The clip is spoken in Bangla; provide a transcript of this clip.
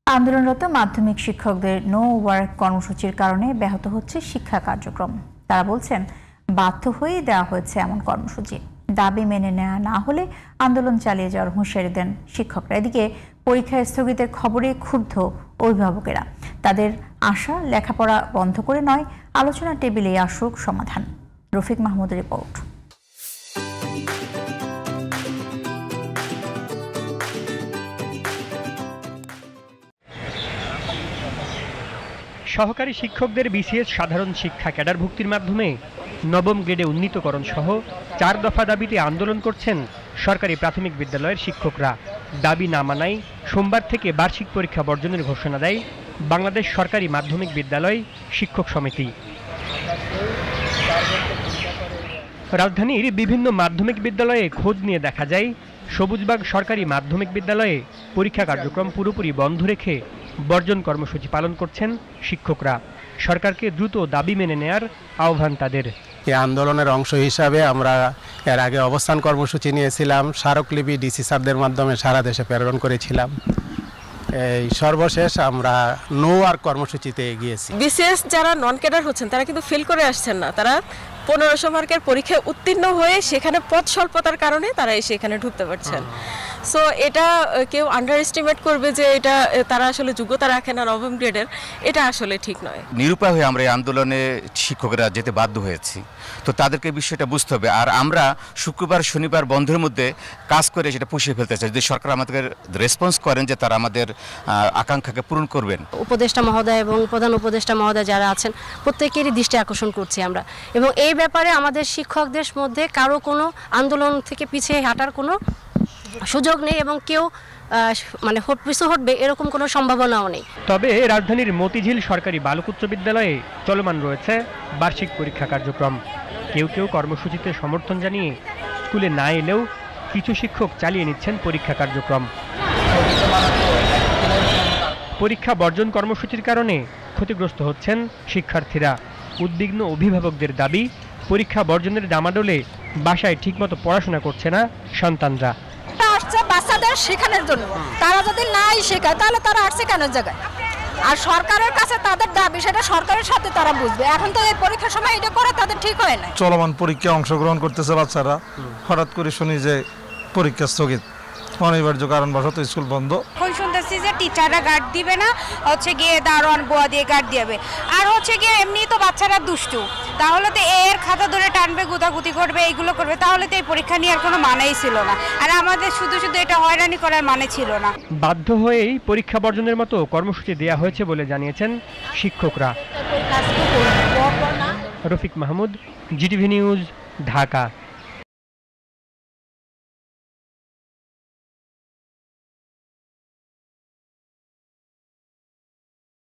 আন্দোলনরত মাধ্যমিক শিক্ষকদের নো ওয়ার্ক কর্মসূচির কারণে ব্যাহত হচ্ছে শিক্ষা কার্যক্রম। তারা বলছেন, বাধ্য হয়েই দেওয়া হয়েছে এমন কর্মসূচি। দাবি মেনে নেওয়া না হলে আন্দোলন চালিয়ে যাওয়ার হুঁশিয়ারি দেন শিক্ষকরা। এদিকে পরীক্ষা স্থগিতের খবরে ক্ষুব্ধ অভিভাবকেরা। তাদের আশা, লেখাপড়া বন্ধ করে নয়, আলোচনা টেবিলে আসুক সমাধান। রফিক মাহমুদের রিপোর্ট। সহকারী শিক্ষকদের বিসিএস সাধারণ শিক্ষা ক্যাডার ভুক্তির মাধ্যমে নবম গ্রেডে উন্নীতকরণ সহ 4 দফা দাবিতে আন্দোলন করছেন সরকারি প্রাথমিক বিদ্যালয়ের শিক্ষকরা। দাবি না মানায় সোমবার থেকে বার্ষিক পরীক্ষা বর্জনের ঘোষণা দেয় বাংলাদেশ সরকারি মাধ্যমিক বিদ্যালয় শিক্ষক সমিতি। রাজধানীর বিভিন্ন মাধ্যমিক বিদ্যালয়ে খোঁজ নিয়ে দেখা যায়, সবুজবাগ সরকারি মাধ্যমিক বিদ্যালয়ে পরীক্ষা কার্যক্রম পুরোপুরি বন্ধ রেখে বর্জন কর্মসূচি পালন করছেন শিক্ষকরা। সরকারকে দ্রুত দাবি মেনে নেয়ার আহ্বান তাদের। এই আন্দোলনের অংশ হিসাবে আমরা এর আগে অবস্থান কর্মসূচি নিয়েছিলাম, স্মারকলিপি ডিসি স্যারদের মাধ্যমে সারা দেশে প্রেরণ করেছিলাম। এই সর্বশেষ আমরা নো ওয়ার্ক কর্মসূচিতে গিয়েছি। বিসিএস যারা নন ক্যাডার হচ্ছেন তারা কিন্তু ফেল করে আসছেন না, তারা 1500 মার্কের পরীক্ষায় উত্তীর্ণ হয়ে সেখানে পদ স্বল্পতার কারণে তারা এসে এখানে ঢুকতে পারছেন। সো এটা কেউ আন্ডার এস্টিমেট করবে যে এটা তারা আসলে যোগ্যতা রাখে না নবম গ্রেডের, এটা আসলে ঠিক নয়। নিরুপায় হয়ে আমরা এই আন্দোলনে শিক্ষকরা যেতে বাধ্য হয়েছি, তো তাদেরকে বিষয়টা বুঝতে হবে। আর আমরা শুক্রবার শনিবার বন্ধের মধ্যে কাজ করে সেটা পুষিয়ে ফেলতে চাই। যদি সরকার আমাদের রেসপন্স করেন যে তারা আমাদের আকাঙ্ক্ষাকে পূরণ করবেন। উপদেষ্টা মহোদয় এবং প্রধান উপদেষ্টা মহোদয় যারা আছেন প্রত্যেকেরই দৃষ্টি আকর্ষণ করছি আমরা, এবং এই ব্যাপারে আমাদের শিক্ষকদের মধ্যে কারো কোনো আন্দোলন থেকে পিছিয়ে হাঁটার কোনো সুযোগ নেই এবং কেউ পিছু হটবে এরকম কোনো সম্ভাবনাও নেই। তবে রাজধানীর মতিঝিল সরকারি বালক উচ্চ বিদ্যালয়ে চলমান রয়েছে বার্ষিক পরীক্ষা কার্যক্রম। কেউ কেউ কর্মসূচিতে সমর্থন জানিয়ে স্কুলে না এলেও কিছু শিক্ষক চালিয়ে নিচ্ছেন পরীক্ষা কার্যক্রম। পরীক্ষা বর্জন কর্মসূচির কারণে ক্ষতিগ্রস্ত হচ্ছেন শিক্ষার্থীরা। উদ্বিগ্ন অভিভাবকদের দাবি, পরীক্ষা বর্জনের ডামাডোলে বাসায় ঠিকমতো পড়াশোনা করছে না সন্তানরা। বাচ্চাদের শেখানোর জন্য তারা যদি নাই শেখায় তাহলে তারা আসছে কেন জায়গায়? আর সরকারের কাছে তাদের দাবি, সেটা সরকারের সাথে তারা বুঝবে। এখন তো এই পরীক্ষার সময় এটা করে তাদের ঠিক হয় না। চলমান পরীক্ষায় অংশগ্রহণ করতেছে বাচ্চারা, হঠাৎ করে শুনি যে পরীক্ষা স্থগিত, অনিবার্য কারণবশত স্কুল বন্ধ। এখন শুনতেছি যে টিচাররা গার্ড দিবে না, হচ্ছে গিয়ে দারোয়ান বোয়া দিয়ে গার্ড দিবে। আর হচ্ছে গিয়ে এমনি তো বাচ্চারা দুষ্টু, তাহলে তো এর খাতা ধরে টানবে, গুতাগুতি করবে, এইগুলো করবে, তাহলে তো এই পরীক্ষা নেওয়ার কোনো মানেই ছিল না। আর আমাদের শুধু শুধু এটা হয়রানি করার মানে ছিল না। বাধ্য হয়েই পরীক্ষা বর্জনের মতো কর্মসূচি দেওয়া হয়েছে বলে জানিয়েছেন শিক্ষকরা। Rafiq Mahmud, GTV news, Dhaka.